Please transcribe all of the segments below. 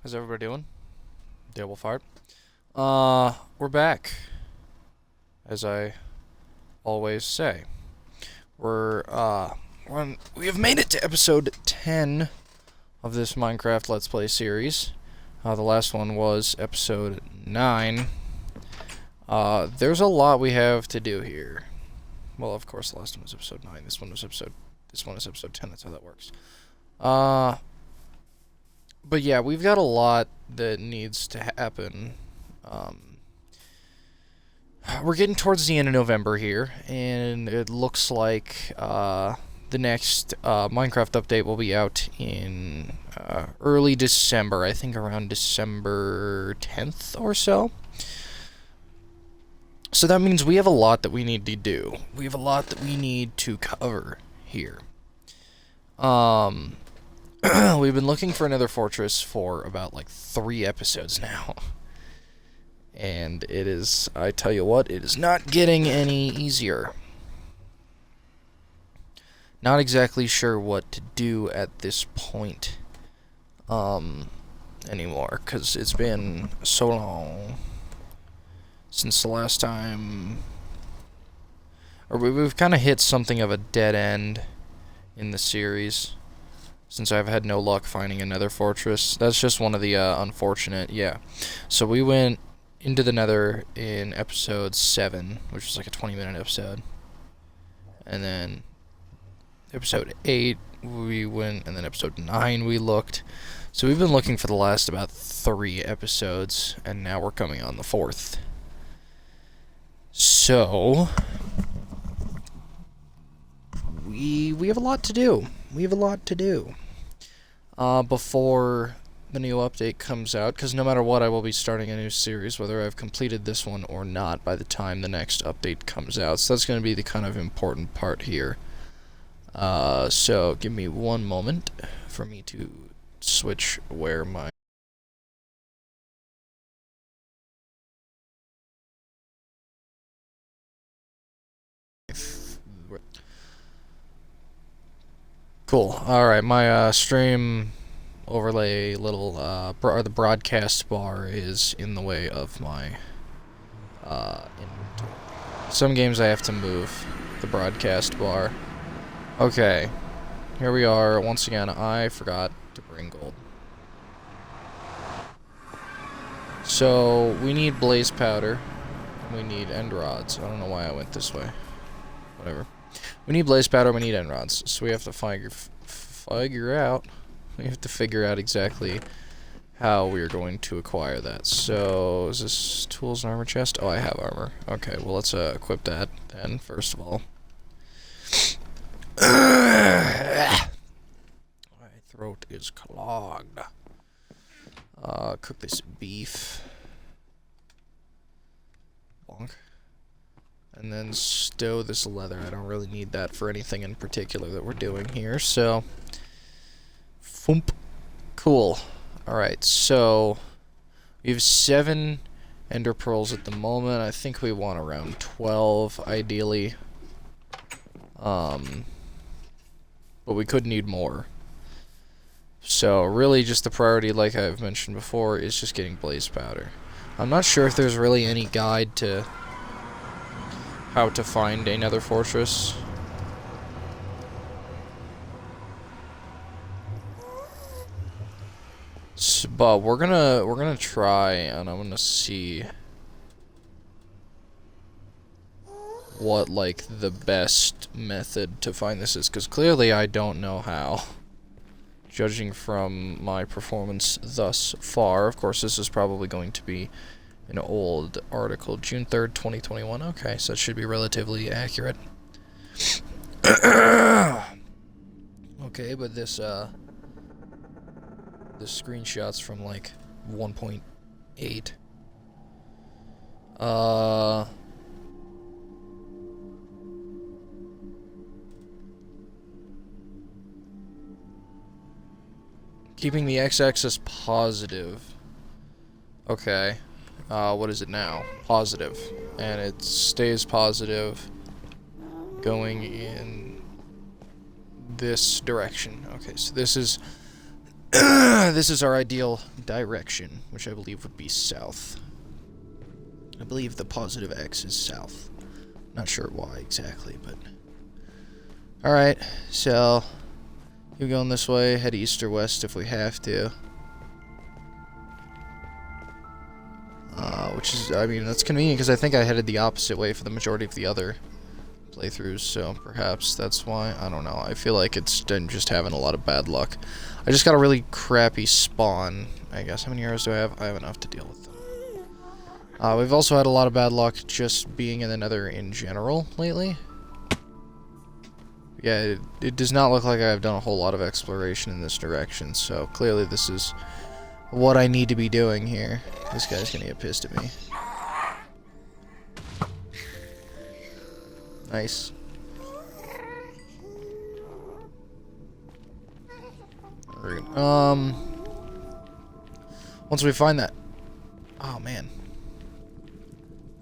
How's everybody doing? Double fart. We're back, as I always say. We have made it to episode 10 of this Minecraft Let's Play series. The last one was episode 9. There's a lot we have to do here. Well, of course, the last one was episode 9. This one is episode 10. That's how that works. But yeah, we've got a lot that needs to happen. We're getting towards the end of November here, and it looks like the next Minecraft update will be out in early December. I think around December 10th or so. So that means we have a lot that we need to do. We have a lot that we need to cover here. We've been looking for another fortress for about like 3 episodes now. And it is, I tell you what, it is not getting any easier. Not exactly sure what to do at this point anymore, because it's been so long since the last time, or we've kind of hit something of a dead end in the series, since I've had no luck finding another fortress. That's just one of the unfortunate, yeah. So we went into the Nether in episode 7, which was like a 20-minute episode. And then episode 8 we went, and then episode 9 we looked. So we've been looking for the last about 3 episodes, and now we're coming on the 4th. So we have a lot to do. We have a lot to do before the new update comes out, because no matter what, I will be starting a new series, whether I've completed this one or not, by the time the next update comes out. So that's going to be the kind of important part here. So give me one moment for me to switch where my... Cool. Alright, my stream overlay little the broadcast bar is in the way of my inventory. Some games I have to move the broadcast bar. Okay, here we are. Once again, I forgot to bring gold. So we need blaze powder. We need end rods. I don't know why I went this way. Whatever. We need blaze powder. We need end rods. So we have to figure out. We have to figure out exactly how we are going to acquire that. So, is this tools and armor chest? Oh, I have armor. Okay, well, let's equip that then, first of all. My throat is clogged. Cook this beef. Bonk. And then stow this leather. I don't really need that for anything in particular that we're doing here, so... Foomp. Cool. Alright, so we have 7 ender pearls at the moment. I think we want around 12, ideally. But we could need more. So really just the priority, like I've mentioned before, is just getting blaze powder. I'm not sure if there's really any guide to how to find another fortress. But we're gonna try, and I'm gonna see what like the best method to find this is, because clearly I don't know how, judging from my performance thus far. Of course, this is probably going to be an old article, June 3rd, 2021. Okay, so it should be relatively accurate. Okay, but this screenshot's from like 1.8. Keeping the x-axis positive. Okay. What is it now? Positive. And it stays positive going in this direction. Okay, so this is This is our ideal direction, which I believe would be south. I believe the positive X is south. Not sure why exactly, but... Alright, so... keep going this way, head east or west if we have to. Which is, I mean, that's convenient because I think I headed the opposite way for the majority of the other playthroughs, so perhaps that's why. I don't know. I feel like I'm just having a lot of bad luck. I just got a really crappy spawn, I guess. How many arrows do I have? I have enough to deal with them. We've also had a lot of bad luck just being in the Nether in general lately. Yeah, it does not look like I've done a whole lot of exploration in this direction, so clearly this is what I need to be doing here. This guy's gonna get pissed at me. Nice. Once we find that... Oh, man.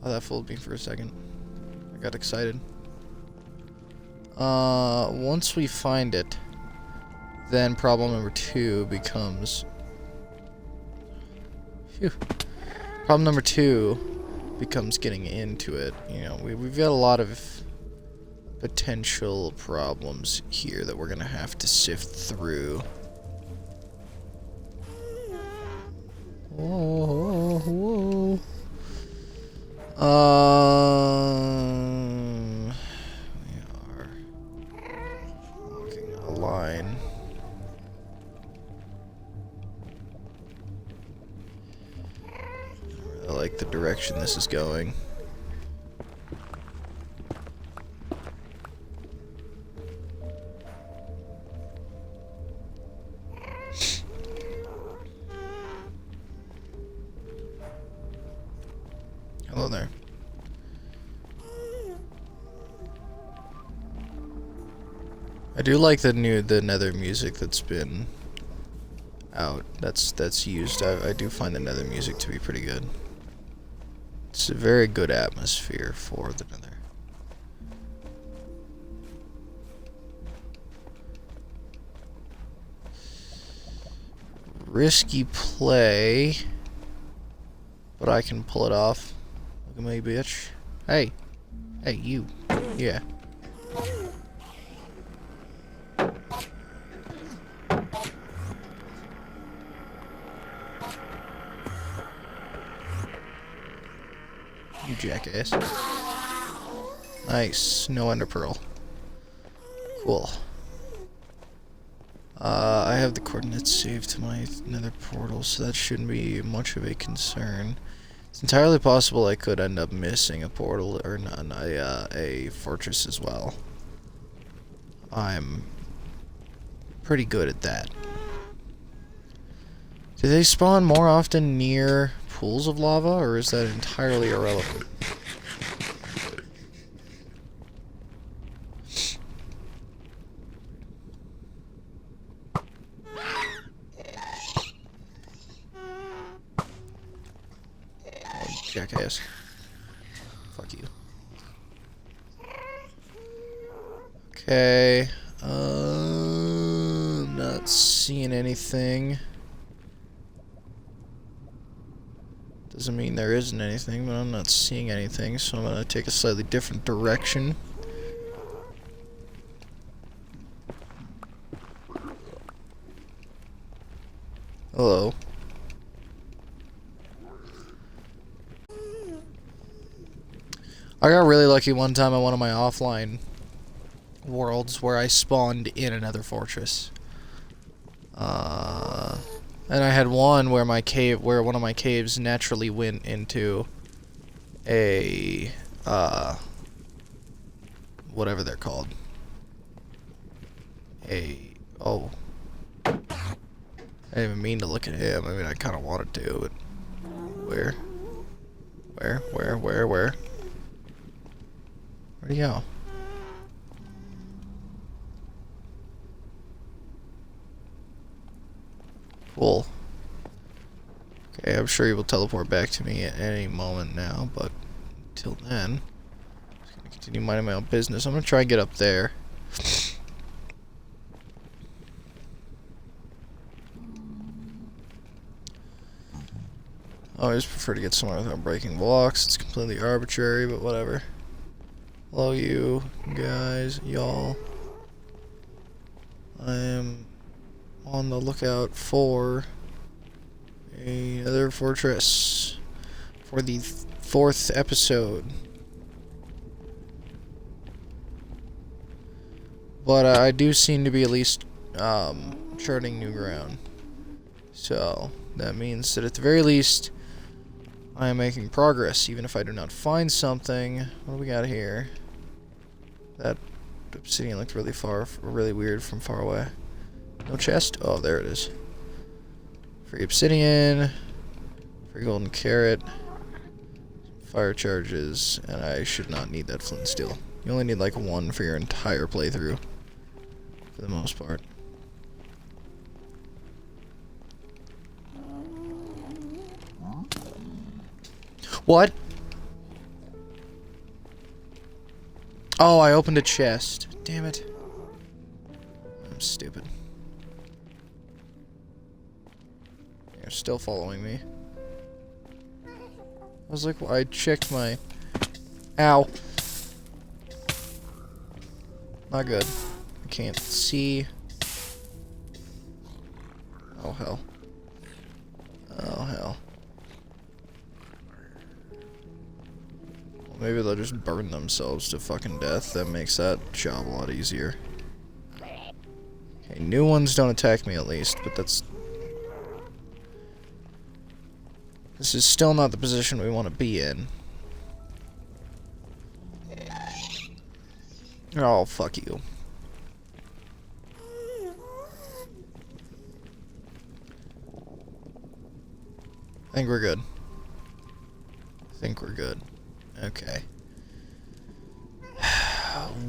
Oh, that fooled me for a second. I got excited. Once we find it, then problem number 2 becomes... Phew. Problem number 2 becomes getting into it. You know, we've got a lot of potential problems here that we're gonna have to sift through. Whoa, whoa. We are walking a line. I like the direction this is going. Hello there. I do like the Nether music that's been out. That's used. I do find the Nether music to be pretty good. It's a very good atmosphere for the Nether. Risky play, but I can pull it off. Look at me, bitch. Hey. Hey, you. Yeah. You jackass. Nice. No ender pearl. Cool. I have the coordinates saved to my nether portal, so that shouldn't be much of a concern. It's entirely possible I could end up missing a portal or a fortress as well. I'm pretty good at that. Do they spawn more often near pools of lava, or is that entirely irrelevant? Jackass. Fuck you. Okay. Not seeing anything. Doesn't mean there isn't anything, but I'm not seeing anything, so I'm gonna take a slightly different direction. Hello. I got really lucky one time on one of my offline worlds where I spawned in another fortress. And I had one where one of my caves naturally went into a, whatever they're called. Oh. I didn't even mean to look at him. I mean, I kind of wanted to, but where? Where'd he go? Cool. Okay, I'm sure he will teleport back to me at any moment now, but until then, I'm just gonna continue minding my own business. I'm gonna try and get up there. I always prefer to get somewhere without breaking blocks. It's completely arbitrary, but whatever. Hello, you guys, y'all. I am on the lookout for another fortress for the 4th episode. But I do seem to be at least charting new ground. So that means that at the very least, I am making progress, even if I do not find something. What do we got here? That obsidian looked really weird from far away. No chest? Oh, there it is. Free obsidian, free golden carrot, fire charges, and I should not need that flint and steel. You only need like 1 for your entire playthrough, for the most part. What? Oh, I opened a chest. Damn it. I'm stupid. You're still following me. I was like, well, I checked my... Ow. Not good. I can't see. Oh, hell. Oh, hell. Well, maybe they'll just burn themselves to fucking death. That makes that job a lot easier. Okay, new ones don't attack me at least, but that's... This is still not the position we want to be in. Oh, fuck you. I think we're good. Okay.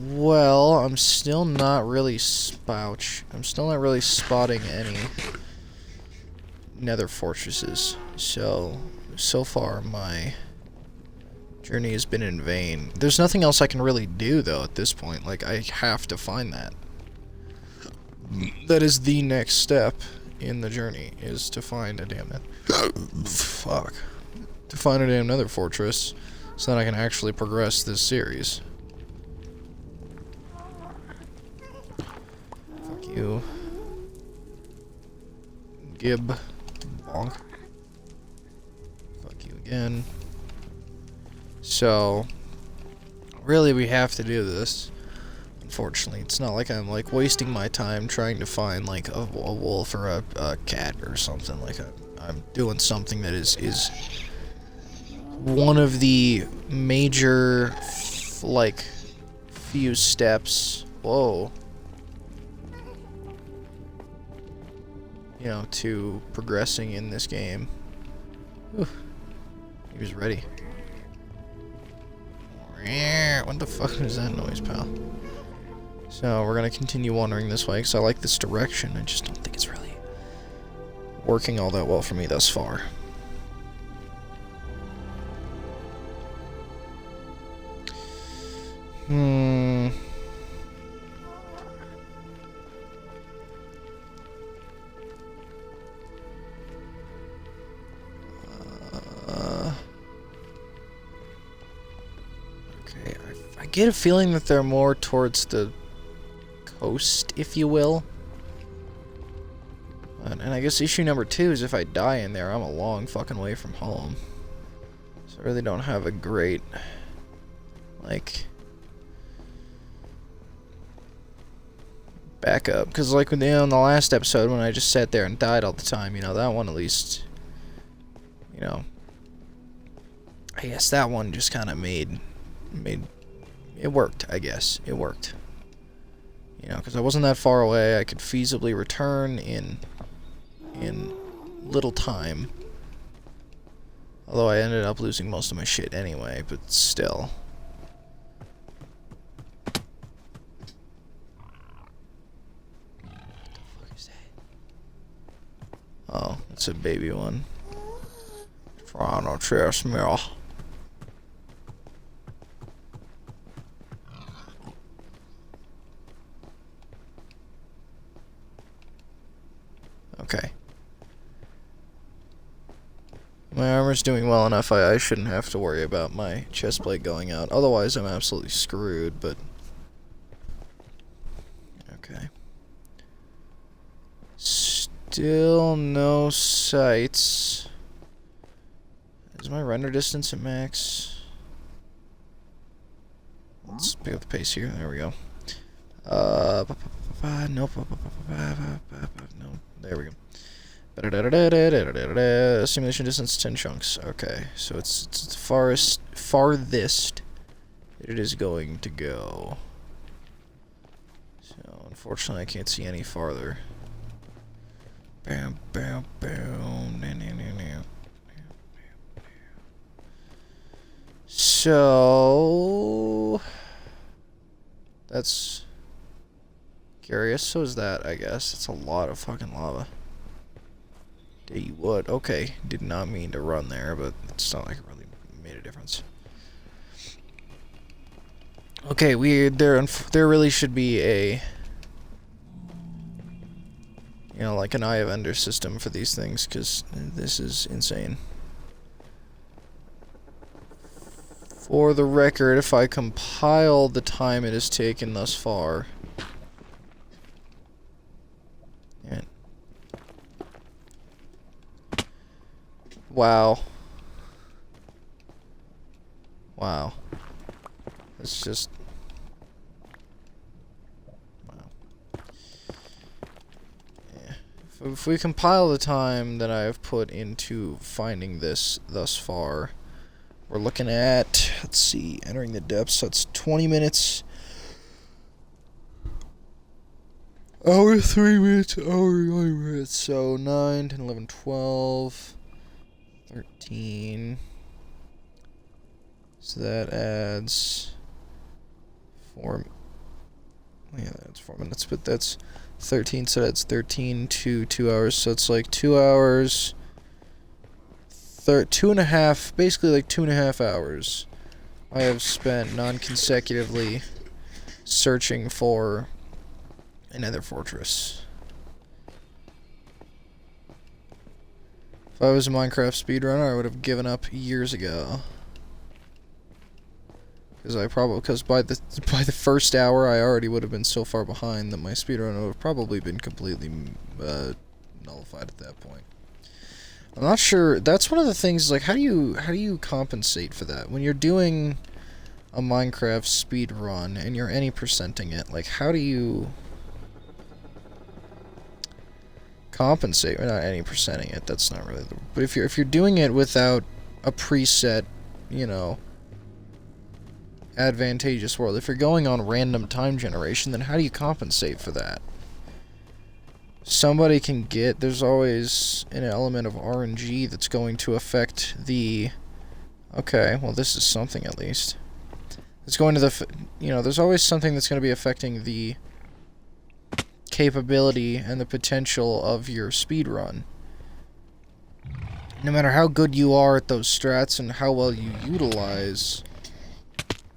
Well, I'm still not really I'm still not really spotting any nether fortresses. So far my journey has been in vain. There's nothing else I can really do though at this point. Like, I have to find that. That is the next step in the journey, is to find a damn fuck. To find a damn nether fortress so that I can actually progress this series. Fuck you. Gib. Bonk. Fuck you again. So, really we have to do this. Unfortunately, it's not like I'm like wasting my time trying to find like a wolf or a cat or something. Like I'm doing something that is one of the major like few steps. Whoa. You know, to progressing in this game. Whew. He was ready. What the fuck is that noise, pal? So, we're gonna continue wandering this way, because I like this direction. I just don't think it's really working all that well for me thus far. Okay, I get a feeling that they're more towards the coast, if you will. And I guess issue number 2 is if I die in there, I'm a long fucking way from home. So I really don't have a great, like, backup. Because, like, in the last episode, when I just sat there and died all the time, you know, that one at least, you know, I guess that one just kind of made, it worked, I guess. It worked. You know, because I wasn't that far away. I could feasibly return in little time. Although I ended up losing most of my shit anyway, but still. What the fuck is that? Oh, it's a baby one. Trying to chase me. Okay. I'm My armor's doing well enough, I shouldn't have to worry about my chest plate going out. Otherwise, I'm absolutely screwed, but... Okay. Still no sights. Is my render distance at max? Let's pick up the pace here. There we go. Nope. No, there we go. Simulation distance 10 chunks. Okay, so it's the farthest it is going to go. So unfortunately, I can't see any farther. Bam, bam, bam. So that's curious. So is that, I guess. It's a lot of fucking lava. You would. Okay, did not mean to run there, but it's not like it really made a difference. Okay, there really should be a, you know, like an Eye of Ender system for these things, because this is insane. For the record, if I compile the time it has taken thus far... Yeah. Wow. Wow. It's just... Wow. Yeah. If we compile the time that I have put into finding this thus far, we're looking at, let's see, entering the depths, that's 20 minutes. Hour, 3 minutes, hour, 9 minutes. So 9, 10, 11, 12... 13. So that adds 4. Yeah, that's 4 minutes, but that's 13. So that's 13 to 2 hours. So it's like 2 hours. 2.5, basically like 2.5 hours. I have spent non-consecutively searching for another fortress. If I was a Minecraft speedrunner, I would have given up years ago. Because by the first hour, I already would have been so far behind that my speedrun would have probably been completely nullified at that point. I'm not sure. That's one of the things. Like, how do you compensate for that when you're doing a Minecraft speedrun and you're any percenting it? Like, how do you compensate? We're not any percenting it. That's not really. But if you're doing it without a preset, you know, advantageous world, if you're going on random time generation, then how do you compensate for that? Somebody can get. There's always an element of RNG that's going to affect the. Okay, well this is something at least. It's going to the. You know, there's always something that's going to be affecting the capability and the potential of your speedrun. No matter how good you are at those strats and how well you utilize...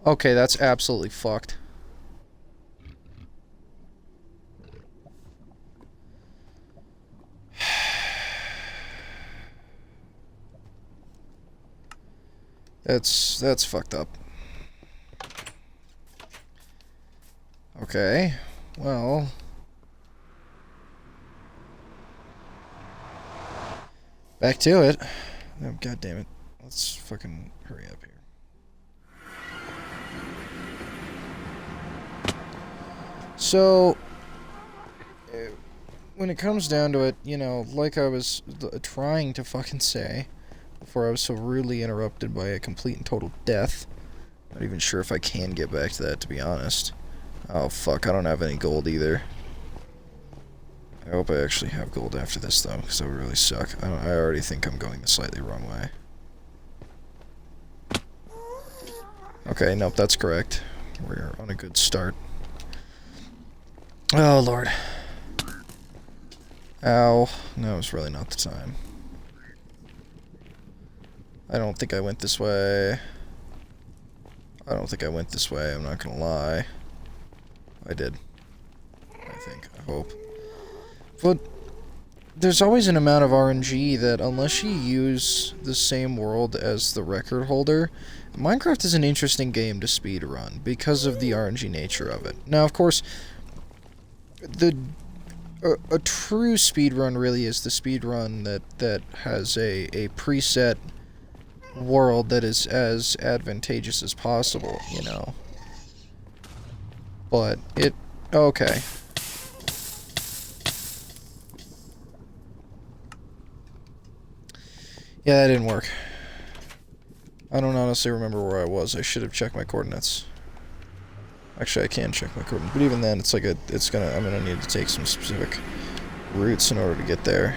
Okay, that's absolutely fucked. That's fucked up. Okay, well... Back to it. Oh, God damn it. Let's fucking hurry up here. So, when it comes down to it, you know, like I was trying to fucking say before I was so rudely interrupted by a complete and total death. Not even sure if I can get back to that, to be honest. Oh, fuck, I don't have any gold either. I hope I actually have gold after this, though, because that would really suck. I already think I'm going the slightly wrong way. Okay, nope, that's correct. We're on a good start. Oh, Lord. Ow. No, it's really not the time. I don't think I went this way. I'm not gonna lie. I did. I think. I hope. But there's always an amount of RNG that unless you use the same world as the record holder, Minecraft is an interesting game to speedrun because of the RNG nature of it. Now, of course, a true speedrun really is the speedrun that has a preset world that is as advantageous as possible, you know. But it... okay. Yeah, that didn't work. I don't honestly remember where I was. I should have checked my coordinates. Actually, I can check my coordinates, but even then, it's like I'm gonna need to take some specific routes in order to get there.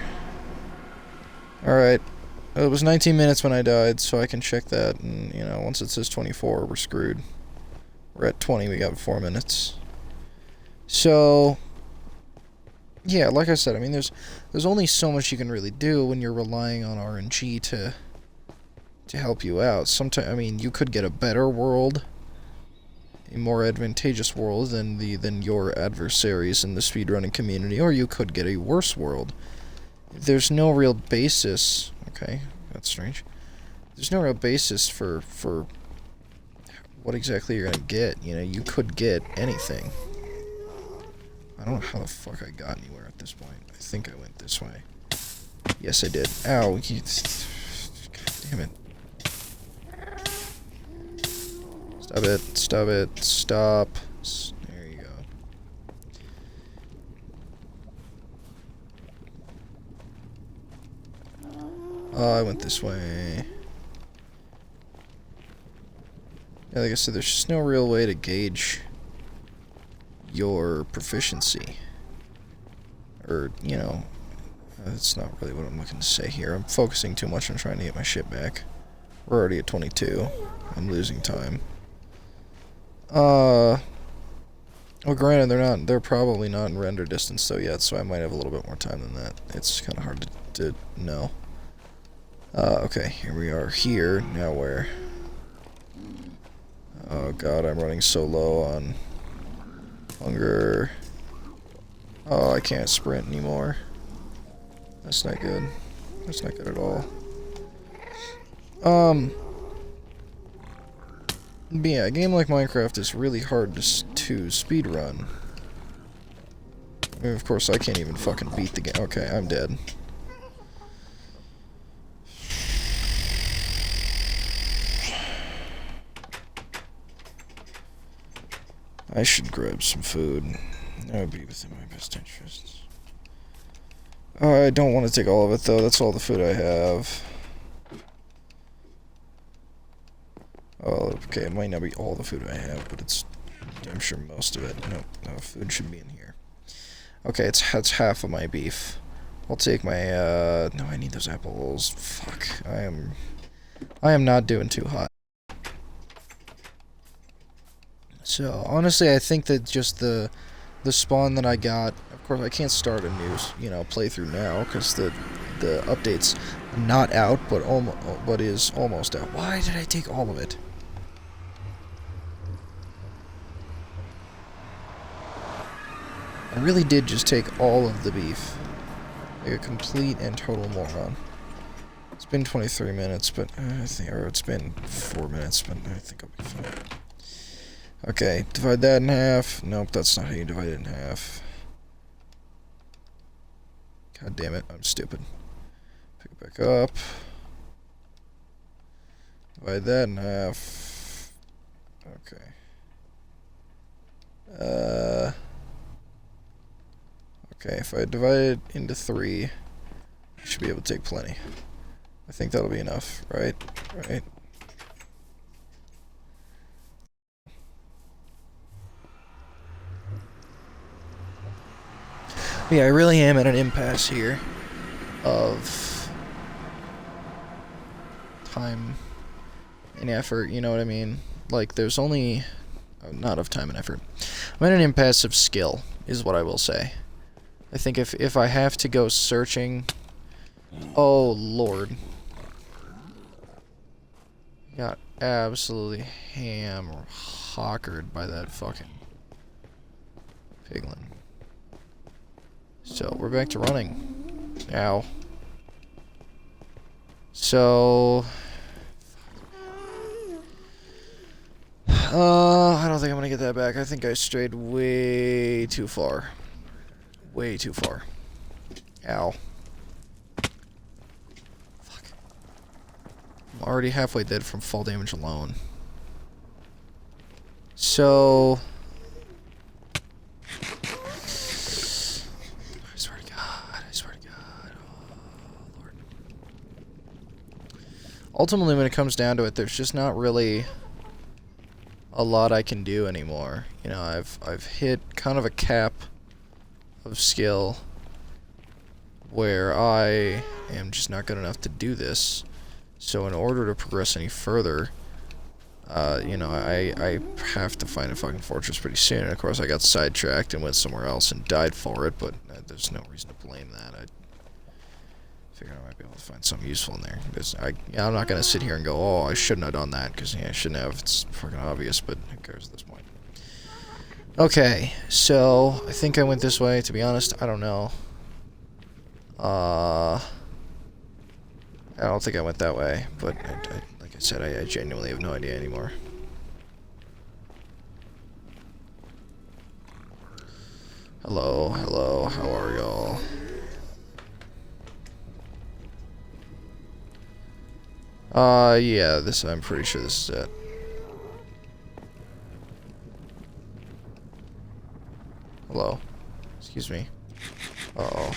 Alright. It was 19 minutes when I died, so I can check that, and, you know, once it says 24, we're screwed. We're at 20, we got 4 minutes. So... yeah, like I said, I mean, there's only so much you can really do when you're relying on RNG to help you out. Sometimes, I mean, you could get a better world, a more advantageous world than your adversaries in the speedrunning community, or you could get a worse world. There's no real basis. Okay, that's strange. There's no real basis for what exactly you're gonna get. You know, you could get anything. I don't know how the fuck I got anywhere at this point. I think I went this way. Yes, I did. Ow, God damn it. Stop it, stop it, stop. There you go. Oh, I went this way. Yeah, like I said, there's just no real way to gauge your proficiency. Or, you know, that's not really what I'm looking to say here. I'm focusing too much on trying to get my shit back. We're already at 22. I'm losing time. Well, granted, they're probably not in render distance though yet, so I might have a little bit more time than that. It's kind of hard to know. Okay, here we are here. Now where? Oh god, I'm running so low on hunger. Oh, I can't sprint anymore. That's not good. That's not good at all. But yeah, a game like Minecraft is really hard to speedrun. I mean, of course, I can't even fucking beat the game. Okay, I'm dead. I should grab some food. That would be within my best interests. I don't want to take all of it, though. That's all the food I have. Oh, okay, it might not be all the food I have, but it's damn sure most of it. Nope, no food should be in here. Okay, that's half of my beef. I'll take my, no, I need those apples. Fuck, I am not doing too hot. So, honestly, I think that just the spawn that I got, of course, I can't start a new, you know, playthrough now, because the update's not out, but is almost out. Why did I take all of it? I really did just take all of the beef. Like a complete and total moron. It's been 23 minutes, but I think, or it's been 4 minutes, but I think I'll be fine. Okay, divide that in half. Nope, that's not how you divide it in half. God damn it, I'm stupid. Pick it back up. Divide that in half. Okay. Okay, if I divide it into 3, I should be able to take plenty. I think that'll be enough, right? Right. Yeah, I really am at an impasse here of time and effort, you know what I mean? Like, there's only not of time and effort. I'm at an impasse of skill, is what I will say. I think if I have to go searching... Oh, Lord. Got absolutely ham-hockered by that fucking piglin. So, we're back to running. Ow. So... I don't think I'm gonna get that back. I think I strayed way too far. Way too far. Ow. Fuck. I'm already halfway dead from fall damage alone. So... I swear to God. I swear to God. Oh, Lord. Ultimately, when it comes down to it, there's just not really a lot I can do anymore. You know, I've hit kind of a cap of skill where I am just not good enough to do this. So in order to progress any further, you know, I have to find a fucking fortress pretty soon. And of course, I got sidetracked and went somewhere else and died for it, but there's no reason to blame that. I figured I might be able to find something useful in there. Because I'm not going to sit here and go, oh, I shouldn't have done that, because yeah, I shouldn't have. It's fucking obvious, but who cares at this point. Okay, so I think I went this way. To be honest, I don't know. I don't think I went that way, but like I said, I genuinely have no idea anymore. Hello, hello, how are y'all? Yeah, I'm pretty sure this is it. Hello? Excuse me. Uh-oh.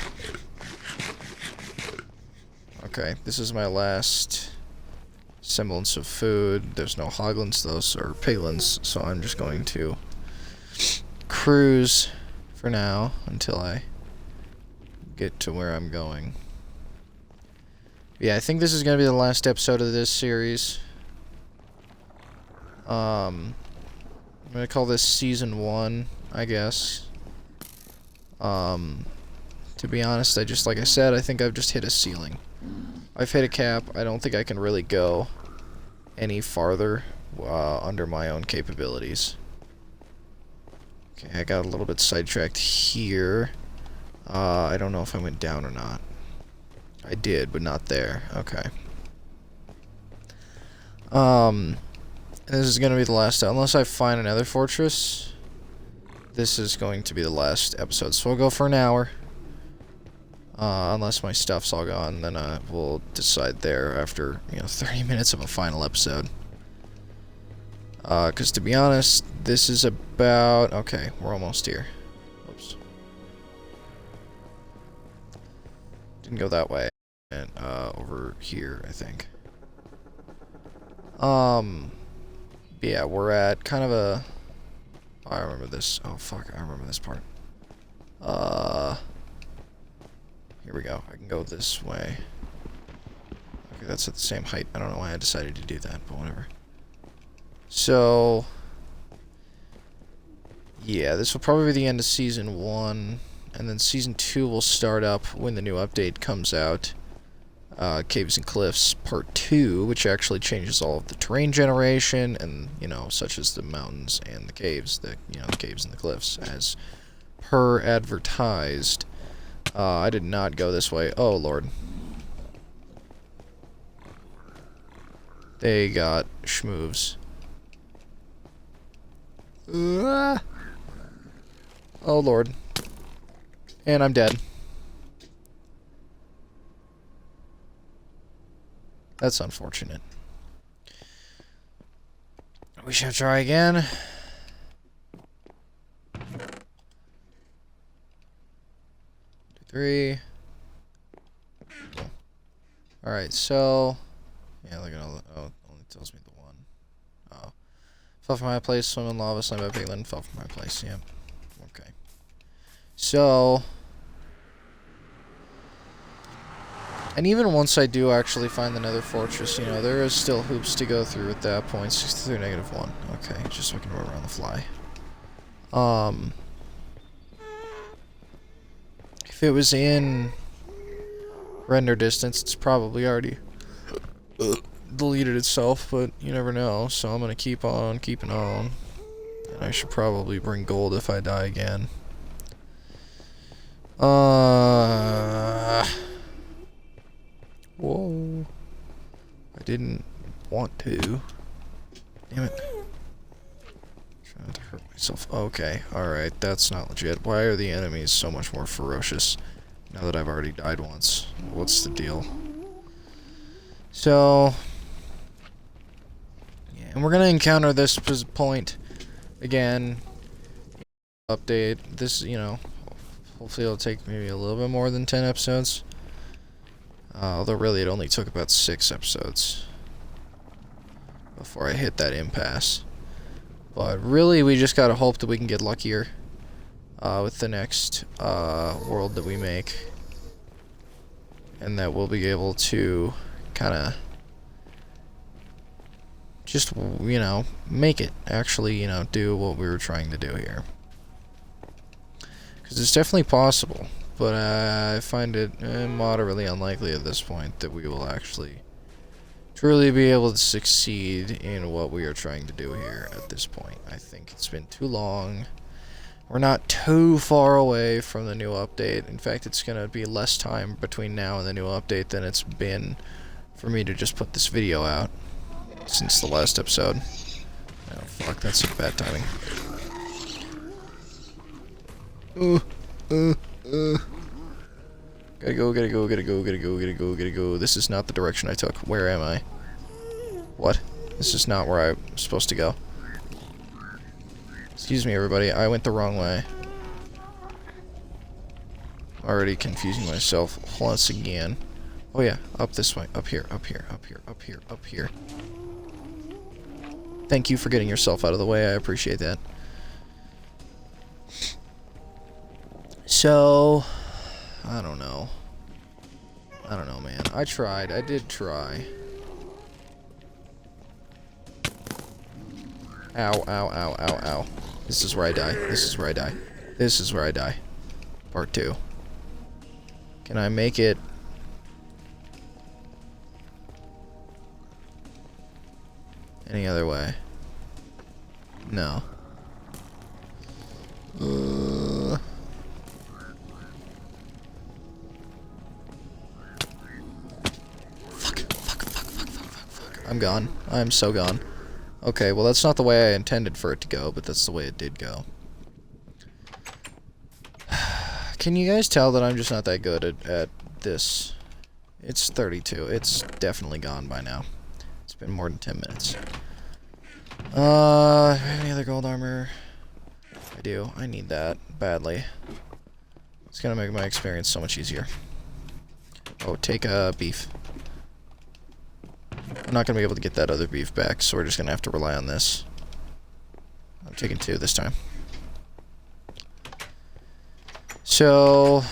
Okay, this is my last semblance of food. There's no hoglins, though, or piglins, so I'm just going to cruise for now until I get to where I'm going. Yeah, I think this is going to be the last episode of this series. I'm going to call this Season 1, I guess. To be honest, like I said, I think I've just hit a ceiling. I've hit a cap. I don't think I can really go any farther under my own capabilities. Okay, I got a little bit sidetracked here. I don't know if I went down or not. I did, but not there. Okay. This is gonna be the last, unless I find another fortress. This is going to be the last episode, so we'll go for an hour. Unless my stuff's all gone, then we'll decide there after, 30 minutes of a final episode. Because to be honest, this is about... Okay, we're almost here. Oops. Didn't go that way. And, over here, I think. Yeah, we're at kind of a... Oh, I remember this. Oh, fuck, I remember this part. Here we go. I can go this way. Okay, that's at the same height. I don't know why I decided to do that, but whatever. So... Yeah, this will probably be the end of Season 1. And then Season 2 will start up when the new update comes out. Caves and Cliffs Part 2, which actually changes all of the terrain generation and, such as the mountains and the caves, the caves and the cliffs, as per advertised. I did not go this way. Oh, Lord. They got schmooves. Oh, Lord. And I'm dead. That's unfortunate. We shall try again. 3. Cool. Alright, so... Yeah, look at all the... Oh, it only tells me the one. Oh. Fell from my place, swim in lava, slam by piglin, fell from my place, yeah. Okay. So... And even once I do actually find the nether fortress, there is still hoops to go through at that point. 63 -1. Okay, just so I can remember on the fly. If it was in render distance, it's probably already deleted itself, but you never know, so I'm gonna keep on keeping on. And I should probably bring gold if I die again. Whoa. I didn't want to. Damn it. Trying to hurt myself. Okay, alright, that's not legit. Why are the enemies so much more ferocious now that I've already died once? What's the deal? So... yeah, and we're gonna encounter this point again. Update. This, you know, hopefully it'll take maybe a little bit more than 10 episodes. Although really it only took about 6 episodes before I hit that impasse. But really we just gotta hope that we can get luckier with the next world that we make. And that we'll be able to kinda just, you know, make it. Actually, you know, do what we were trying to do here. Because it's definitely possible. But I find it moderately unlikely at this point that we will actually truly be able to succeed in what we are trying to do here at this point. I think it's been too long. We're not too far away from the new update. In fact, it's going to be less time between now and the new update than it's been for me to just put this video out since the last episode. Oh, fuck, that's bad timing. Gotta go, gotta go, gotta go, gotta go, gotta go, gotta go. This is not the direction I took. Where am I? What? This is not where I'm supposed to go. Excuse me, everybody. I went the wrong way. Already confusing myself once again. Oh yeah, up this way. Up here, up here, up here, up here, up here. Thank you for getting yourself out of the way. I appreciate that. So... I don't know. I don't know, man. I tried. I did try. Ow, ow, ow, ow, ow. This is where I die. This is where I die. This is where I die. Part 2. Can I make it? Any other way? No. I'm gone. I'm so gone. Okay, well that's not the way I intended for it to go, but that's the way it did go. Can you guys tell that I'm just not that good at this? It's 32. It's definitely gone by now. It's been more than 10 minutes. Any other gold armor? I do. I need that badly. It's gonna make my experience so much easier. Oh, take beef. I'm not going to be able to get that other beef back, so we're just going to have to rely on this. I'm taking 2 this time. So,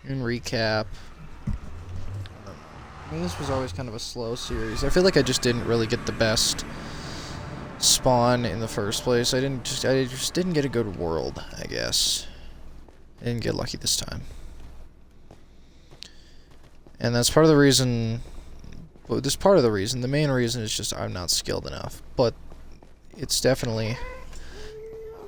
in recap, I mean, this was always kind of a slow series. I feel like I just didn't really get the best spawn in the first place. I just didn't get a good world, I guess. I didn't get lucky this time. And that's part of the reason, well, this part of the reason, the main reason is just I'm not skilled enough, but it's definitely,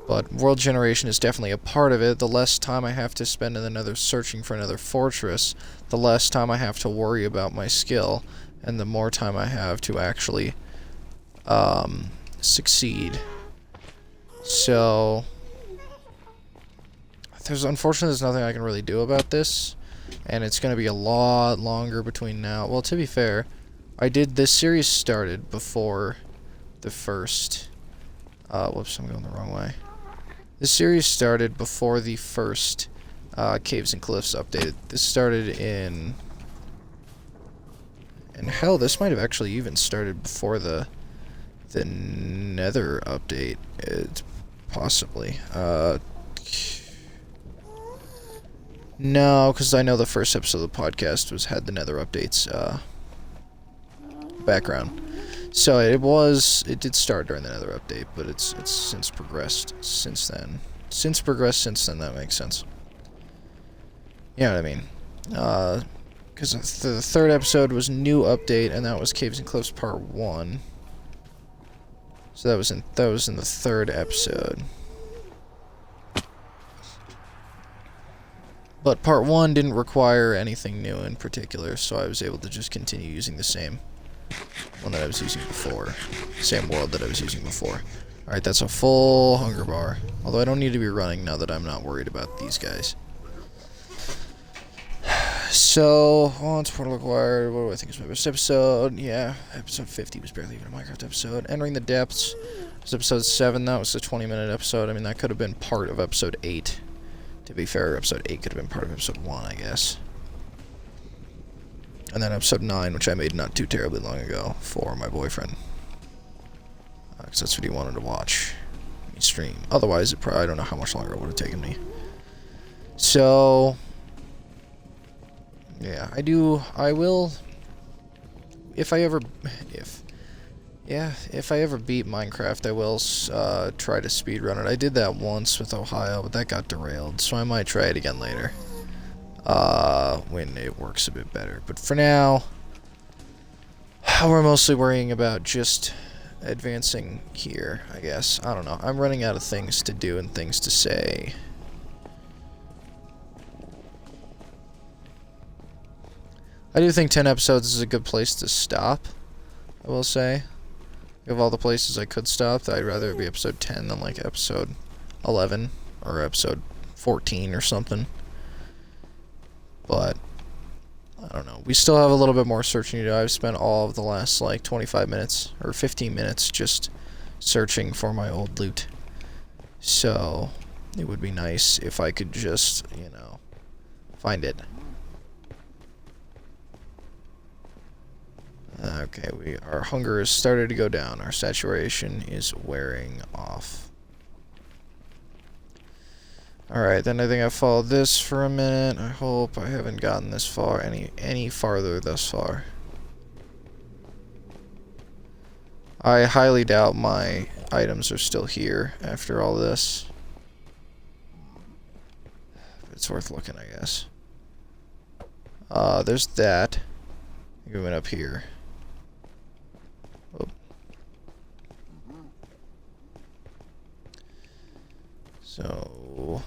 but world generation is definitely a part of it. The less time I have to spend in another searching for another fortress, the less time I have to worry about my skill, and the more time I have to actually, succeed. So, unfortunately there's nothing I can really do about this. And it's going to be a lot longer between now. Well, to be fair, this series started before the first, whoops, I'm going the wrong way. This series started before the first, Caves and Cliffs updated. This started in, and hell, this might have actually even started before the Nether update, possibly, no, because I know the first episode of the podcast had the Nether updates background. So it did start during the Nether update, but it's since progressed since then. Since that makes sense. You know what I mean? Because the third episode was new update, and that was Caves and Cliffs Part 1. So that was in the third episode. But part 1 didn't require anything new in particular, so I was able to just continue using the same one that I was using before. Same world that I was using before. Alright, that's a full hunger bar. Although I don't need to be running now that I'm not worried about these guys. So, once portal acquired, what do I think is my best episode? Yeah, episode 50 was barely even a Minecraft episode. Entering the Depths was episode 7, that was a 20-minute episode. I mean, that could have been part of episode 8. To be fair, episode 8 could have been part of episode 1, I guess. And then episode 9, which I made not too terribly long ago for my boyfriend. Because that's what he wanted to watch me stream. Otherwise, I don't know how much longer it would have taken me. So, yeah, I will, if I ever beat Minecraft, I will try to speedrun it. I did that once with Ohio, but that got derailed, so I might try it again later. When it works a bit better. But for now, we're mostly worrying about just advancing here, I guess. I don't know. I'm running out of things to do and things to say. I do think 10 episodes is a good place to stop, I will say. Of all the places I could stop, I'd rather it be episode 10 than like episode 11 or episode 14 or something. But I don't know. We still have a little bit more searching to do. I've spent all of the last like 25 minutes or 15 minutes just searching for my old loot. So it would be nice if I could just, you know, find it. Okay, our hunger has started to go down. Our saturation is wearing off. Alright, then I think I followed this for a minute. I hope I haven't gotten this far, any farther thus far. I highly doubt my items are still here after all this. It's worth looking, I guess. There's that. We went up here. Oh. So,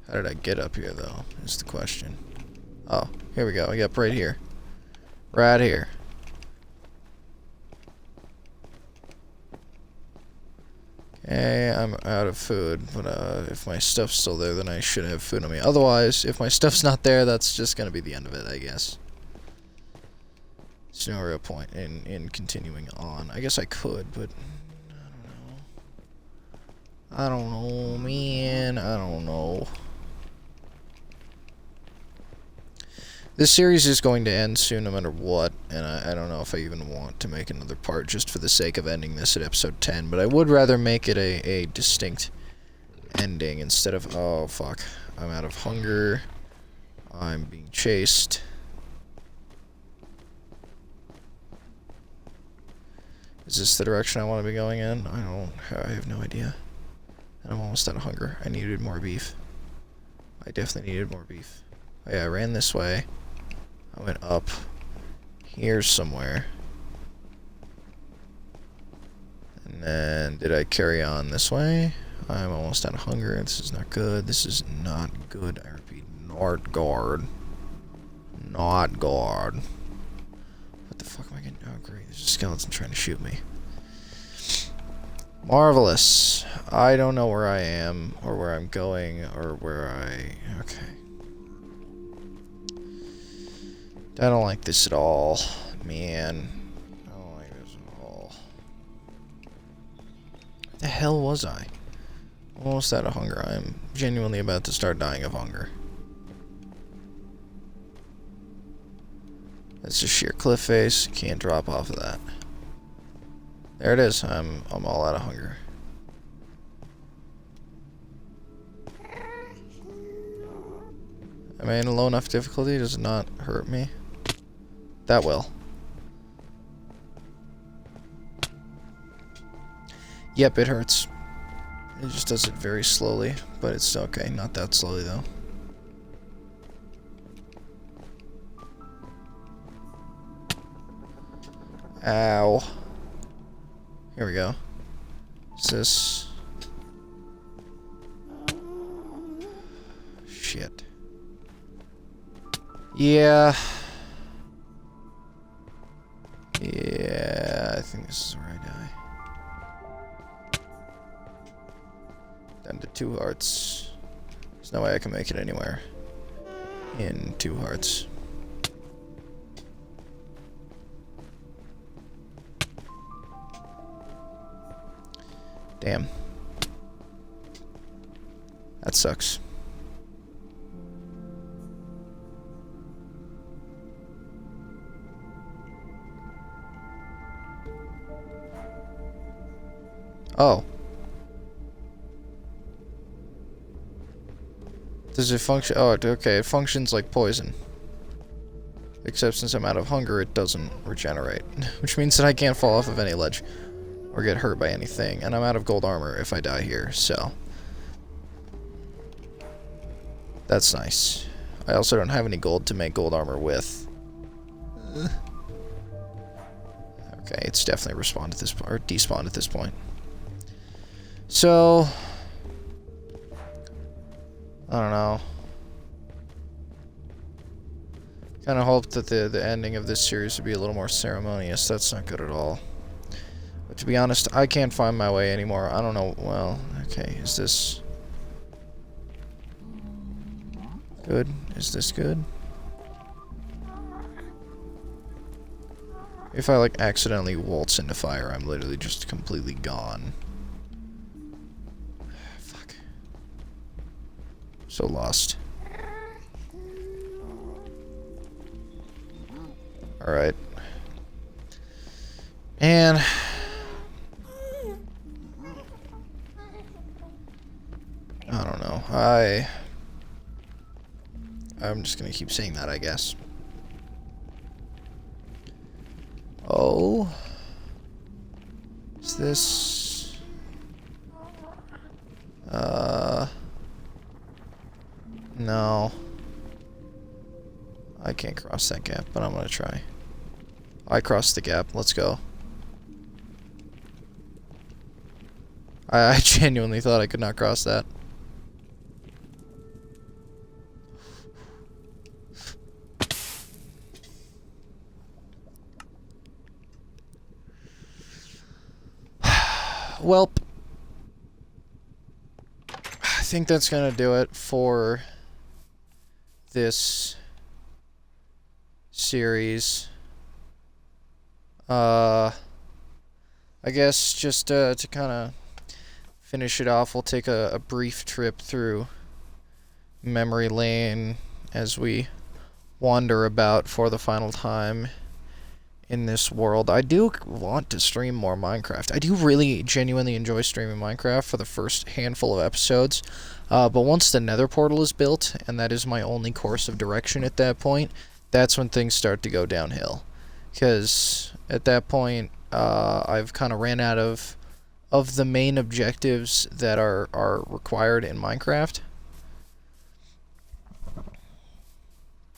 how did I get up here, though, is the question. Oh, here we go. Yep, right here. Right here. Okay, I'm out of food, but if my stuff's still there, then I should have food on me. Otherwise, if my stuff's not there, that's just gonna be the end of it, I guess. There's no real point in continuing on. I guess I could, but I don't know, man. I don't know. This series is going to end soon no matter what, and I don't know if I even want to make another part just for the sake of ending this at episode 10, but I would rather make it a distinct ending instead of, oh fuck, I'm out of hunger, I'm being chased. Is this the direction I want to be going in? I have no idea. And I'm almost out of hunger. I needed more beef. I definitely needed more beef. Oh yeah, I ran this way. I went up here somewhere. And then, did I carry on this way? I'm almost out of hunger. This is not good. This is not good. I repeat, not guard. Not guard. What the fuck am I getting? Oh great, there's a skeleton trying to shoot me. Marvelous. I don't know where I am, or where I'm going, or where I... Okay. I don't like this at all. Man. I don't like this at all. Where the hell was I? Almost out of hunger. I'm genuinely about to start dying of hunger. That's a sheer cliff face. Can't drop off of that. There it is. I'm all out of hunger. Am I in a low enough difficulty? Does it not hurt me? That will. Yep, it hurts. It just does it very slowly, but it's okay. Not that slowly, though. Ow. Here we go. Is this... Shit. Yeah. Yeah, I think this is the right guy. Down to 2 hearts. There's no way I can make it anywhere in 2 hearts. Damn. That sucks. Oh. Does it function? Oh, okay. It functions like poison. Except since I'm out of hunger, it doesn't regenerate. Which means that I can't fall off of any ledge or get hurt by anything. And I'm out of gold armor if I die here, so. That's nice. I also don't have any gold to make gold armor with. Okay, it's definitely respawned at this point, or despawned at this point. So, I don't know. Kind of hoped that the ending of this series would be a little more ceremonious. That's not good at all. But to be honest, I can't find my way anymore. I don't know. Well, okay, is this good? Is this good? If I, like, accidentally waltz into fire, I'm literally just completely gone. Fuck. So lost. Alright. And... I don't know. I'm just gonna keep saying that, I guess. Oh. Is this... No. I can't cross that gap, but I'm gonna try. I crossed the gap. Let's go. I genuinely thought I could not cross that. Welp. I think that's gonna do it for this series. I guess just to kind of finish it off, we'll take a brief trip through memory lane as we wander about for the final time in this world. I do want to stream more Minecraft. I do really genuinely enjoy streaming Minecraft for the first handful of episodes, but once the Nether portal is built, and that is my only course of direction at that point, that's when things start to go downhill. Because at that point, I've kind of ran out of the main objectives that are required in Minecraft.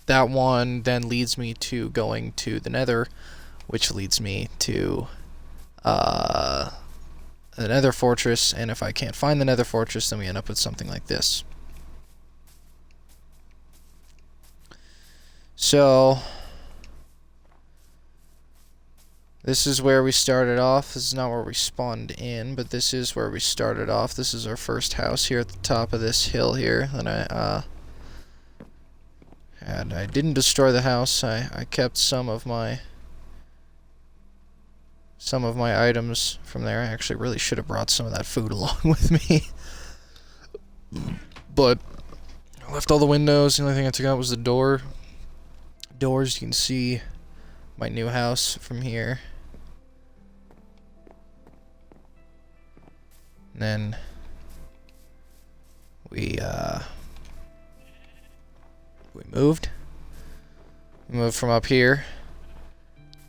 That one then leads me to going to the Nether, which leads me to the Nether Fortress, and if I can't find the Nether Fortress, then we end up with something like this. So, this is where we started off. This is not where we spawned in, but this is where we started off. This is our first house here at the top of this hill here. And I didn't destroy the house. I kept some of my items from there. I actually really should have brought some of that food along with me. But I left all the windows. The only thing I took out was the doors. You can see my new house from here. And then we moved. We moved from up here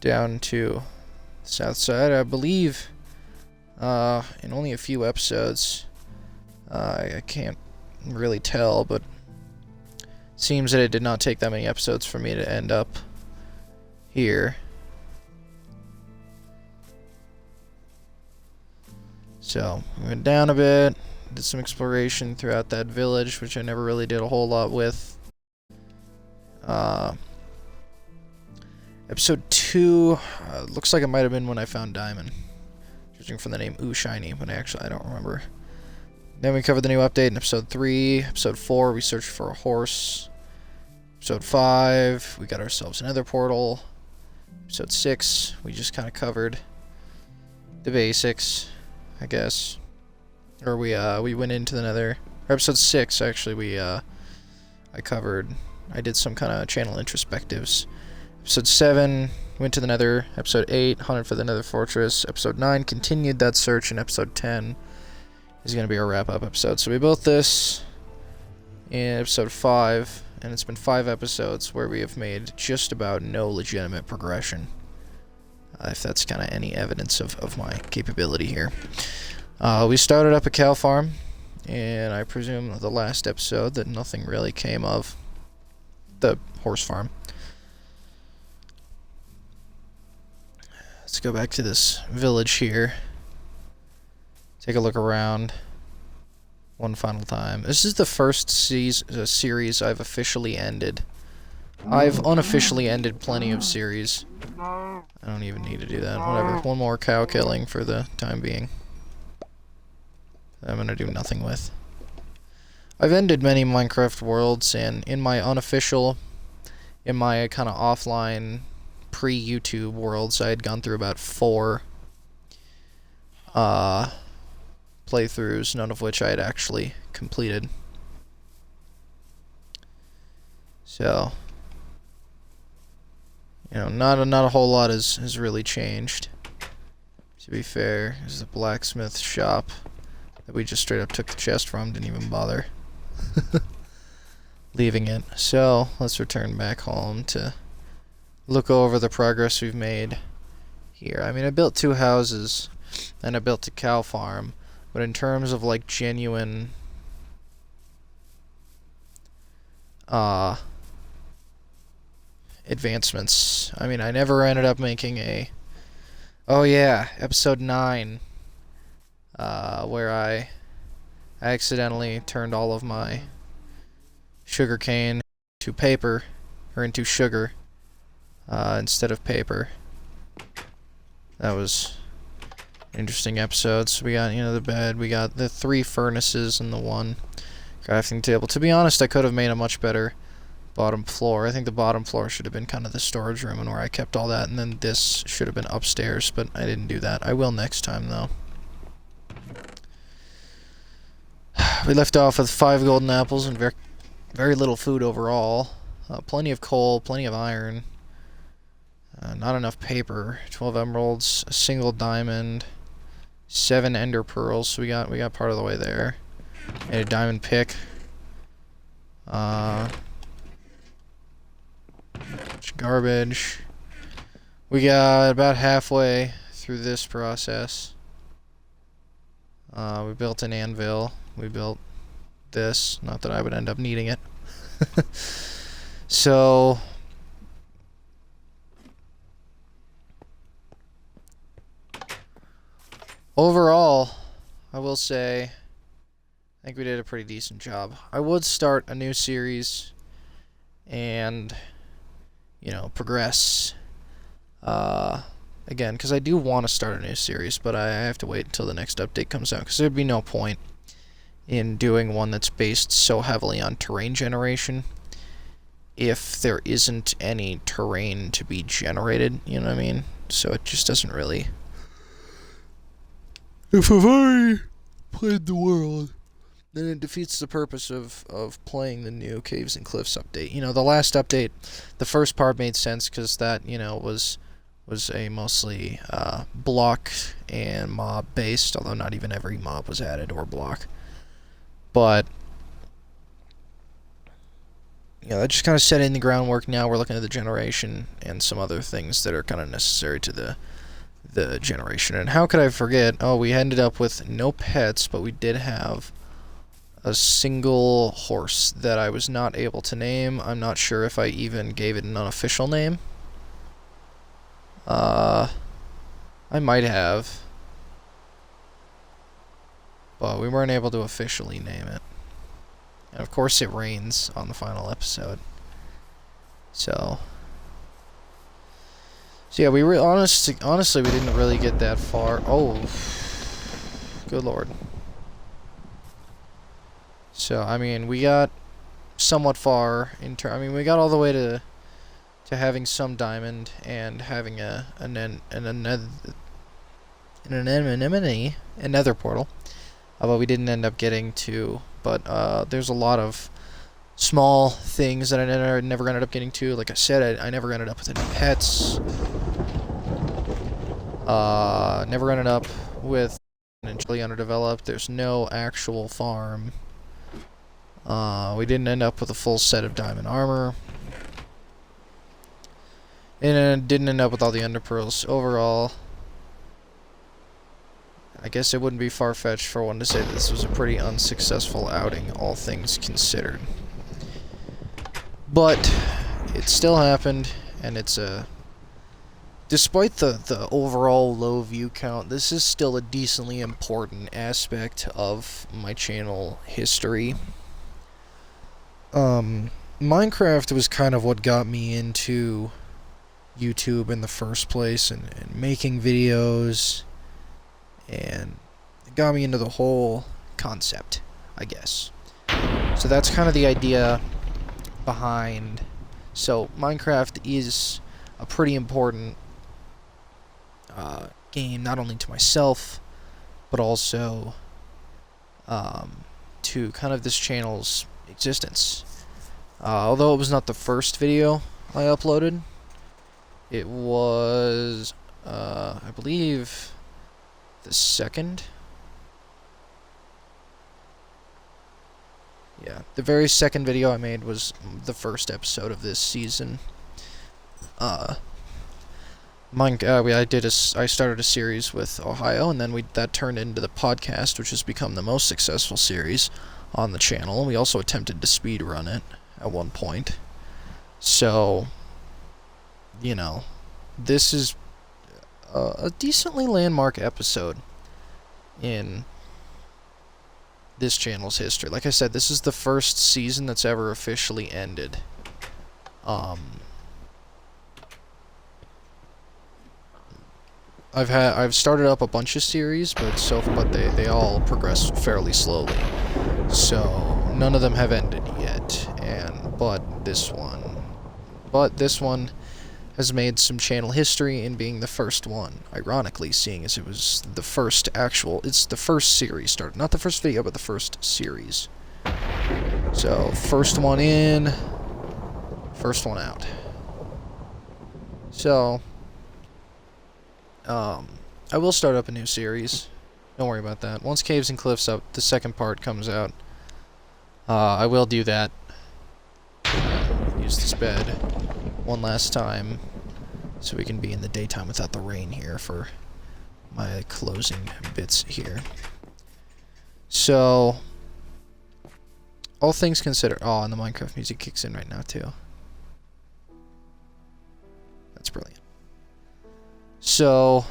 down to the south side. I believe in only a few episodes. I can't really tell, but it seems that it did not take that many episodes for me to end up here. So, we went down a bit, did some exploration throughout that village, which I never really did a whole lot with. Episode 2, looks like it might have been when I found Diamond. Judging from the name Ooh Shiny, but I don't remember. Then we covered the new update in episode 3. Episode 4, we searched for a horse. Episode 5, we got ourselves another portal. Episode 6, we just kind of covered the basics, I guess. Or we went into the nether. Or episode 6, actually, I did some kind of channel introspectives. Episode 7, went to the nether. Episode 8, hunted for the nether fortress. Episode 9, continued that search. And episode 10 is going to be our wrap-up episode. So we built this in episode 5, and it's been 5 episodes where we have made just about no legitimate progression. If that's kind of any evidence of my capability here. We started up a cow farm, and I presume the last episode that nothing really came of the horse farm. Let's go back to this village here. Take a look around one final time. This is the first series I've officially ended. I've unofficially ended plenty of series. I don't even need to do that. Whatever. One more cow killing for the time being. I'm gonna do nothing with. I've ended many Minecraft worlds, and in my unofficial, in my kind of offline, pre-YouTube worlds, I had gone through about 4 playthroughs, none of which I had actually completed. So, you know, not a whole lot has really changed. To be fair, this is a blacksmith shop that we just straight up took the chest from, didn't even bother leaving it. So, let's return back home to look over the progress we've made here. I mean, I built 2 houses, and I built a cow farm, but in terms of, like, genuine advancements, I mean, I never ended up making a... Oh yeah, episode 9, where I accidentally turned all of my sugarcane to paper, or into sugar, instead of paper. That was an interesting episode. So we got, you know, the bed, we got the 3 furnaces and the 1 crafting table. To be honest, I could have made a much better bottom floor. I think the bottom floor should have been kind of the storage room and where I kept all that, and then this should have been upstairs, but I didn't do that. I will next time, though. We left off with 5 golden apples and very little food overall. Plenty of coal, plenty of iron. Not enough paper. 12 emeralds, a single diamond, 7 ender pearls. So we got part of the way there. And a diamond pick. Garbage. We got about halfway through this process. We built an anvil. We built this. Not that I would end up needing it. So... overall, I will say, I think we did a pretty decent job. I would start a new series and, you know, progress again, because I do want to start a new series, but I have to wait until the next update comes out, because there'd be no point in doing one that's based so heavily on terrain generation if there isn't any terrain to be generated, you know what I mean? So it just doesn't really... If I've already played the world, then it defeats the purpose of playing the new Caves and Cliffs update. You know, the last update, the first part made sense because that, you know, was a mostly block and mob based, although not even every mob was added or block. But, you know, that just kind of set in the groundwork. Now we're looking at the generation and some other things that are kind of necessary to the generation. And how could I forget? Oh, we ended up with no pets, but we did have a single horse that I was not able to name. I'm not sure if I even gave it an unofficial name. I might have, but we weren't able to officially name it. And of course it rains on the final episode. So yeah, honestly, we didn't really get that far. Oh, good lord. So, I mean, we got somewhat far I mean, we got all the way to having some diamond and having an anemone, another portal. Although we didn't end up getting to, but there's a lot of small things that I never ended up getting to. Like I said, I never ended up with any pets. Never ended up with initially underdeveloped. There's no actual farm. We didn't end up with a full set of diamond armor. And didn't end up with all the ender pearls. Overall, I guess it wouldn't be far-fetched for one to say that this was a pretty unsuccessful outing, all things considered. But it still happened, and it's a... Despite the overall low view count, this is still a decently important aspect of my channel history. Minecraft was kind of what got me into YouTube in the first place, and making videos, and it got me into the whole concept, I guess. So that's kind of the idea behind... So Minecraft is a pretty important game, not only to myself, but also to kind of this channel's existence. Although it was not the first video I uploaded, it was, I believe, the second. Yeah, the very second video I made was the first episode of this season. I started a series with Ohio, and then that turned into the podcast, which has become the most successful series on the channel. We also attempted to speedrun it at one point. So, you know, this is a decently landmark episode in this channel's history. Like I said, this is the first season that's ever officially ended. I've started up a bunch of series, but they all progress fairly slowly. So none of them have ended yet, but this one has made some channel history in being the first one. Ironically, seeing as it was the first it's the first series started, not the first video, but the first series. So first one in, first one out. So I will start up a new series. Don't worry about that. Once Caves and Cliffs up, the second part comes out. I will do that. Use this bed one last time, so we can be in the daytime without the rain here for my closing bits here. So, all things considered... Oh, and the Minecraft music kicks in right now, too. That's brilliant. So,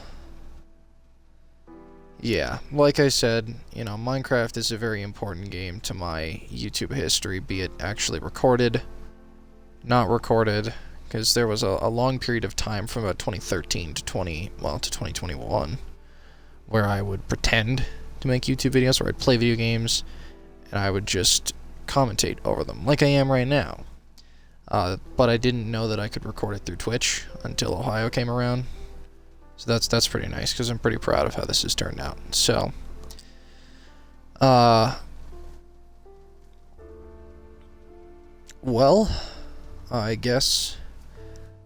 yeah, like I said, you know, Minecraft is a very important game to my YouTube history, be it actually recorded, not recorded, because there was a long period of time from about 2013 to 2021 where I would pretend to make YouTube videos, where I'd play video games, and I would just commentate over them, like I am right now. But I didn't know that I could record it through Twitch until Ohio came around. So that's pretty nice, because I'm pretty proud of how this has turned out. So, well, I guess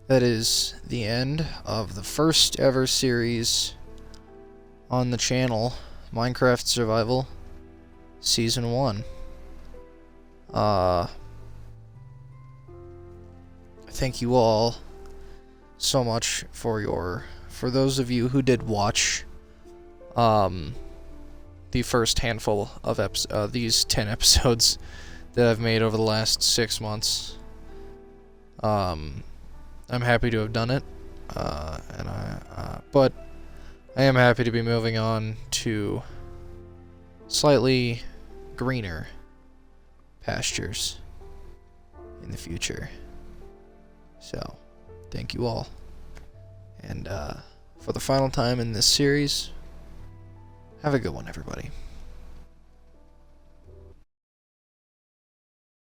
that is the end of the first ever series on the channel, Minecraft Survival Season 1. Thank you all so much for those of you who did watch the first handful of these 10 episodes that I've made over the last 6 months. I'm happy to have done it, but I am happy to be moving on to slightly greener pastures in the future. So, thank you all. And for the final time in this series, have a good one, everybody.